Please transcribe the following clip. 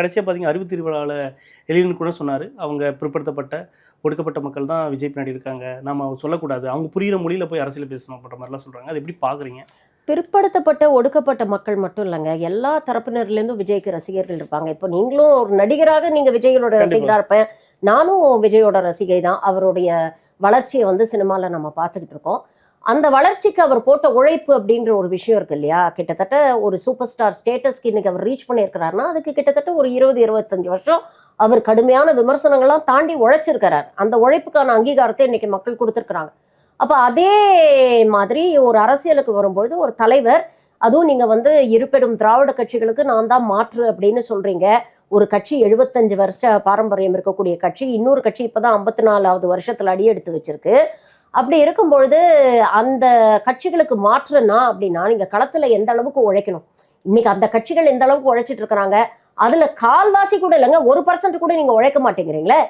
கடைசியாக பார்த்தீங்கன்னா அறிவு திருவிழாவில் எழிலன் கூட சொன்னார், அவங்க பிற்படுத்தப்பட்ட ஒடுக்கப்பட்ட மக்கள் தான் விஜய் பின்னாடி இருக்காங்க, நம்ம சொல்லக்கூடாது, அவங்க புரிகிற மொழியில் போய் அரசியல் பேசணும் அப்படின்ற மாதிரிலாம் சொல்கிறாங்க. அது எப்படி பார்க்குறீங்க? பிற்படுத்தப்பட்ட ஒடுக்கப்பட்ட மக்கள் மட்டும் இல்லைங்க, எல்லா தரப்பினர்லேருந்தும் விஜய்க்கு ரசிகர்கள் இருப்பாங்க. இப்போ நீங்களும் ஒரு நடிகராக நீங்கள் விஜயோட ரசிகராக இருப்பேன், நானும் விஜயோட ரசிகை தான். அவருடைய வளர்ச்சியை வந்து சினிமாவில் நம்ம பார்த்துக்கிட்டு இருக்கோம். அந்த வளர்ச்சிக்கு அவர் போட்ட உழைப்பு அப்படின்ற ஒரு விஷயம் இருக்கு இல்லையா? கிட்டத்தட்ட ஒரு சூப்பர் ஸ்டார் ஸ்டேட்டஸ்க்கு இன்னைக்கு அவர் ரீச் பண்ணியிருக்கிறாருன்னா அதுக்கு கிட்டத்தட்ட ஒரு 20-25 வருஷம் அவர் கடுமையான விமர்சனங்கள்லாம் தாண்டி உழைச்சிருக்கிறார். அந்த உழைப்புக்கான அங்கீகாரத்தை இன்னைக்கு மக்கள் கொடுத்துருக்குறாங்க. அப்போ அதே மாதிரி ஒரு அரசியலுக்கு வரும்பொழுது ஒரு தலைவர், அதுவும் நீங்கள் வந்து இருபெரும் திராவிட கட்சிகளுக்கு நான் தான் மாற்று அப்படின்னு சொல்கிறீங்க. ஒரு கட்சி 75 வருஷ பாரம்பரியம் இருக்கக்கூடிய கட்சி, இன்னொரு கட்சி இப்போ தான் 54வது வருஷத்தில் அடியெடுத்து வச்சிருக்கு. அப்படி இருக்கும் பொழுது அந்த கட்சிகளுக்கு மாற்றுனா அப்படின்னா நீங்கள் களத்தில் எந்த அளவுக்கு உழைக்கணும்? இன்னைக்கு அந்த கட்சிகள் எந்த அளவுக்கு உழைச்சிட்டு இருக்கிறாங்க, அதில் கால்வாசி கூட இல்லைங்க, 1% கூட நீங்கள் உழைக்க மாட்டேங்கிறீங்களே.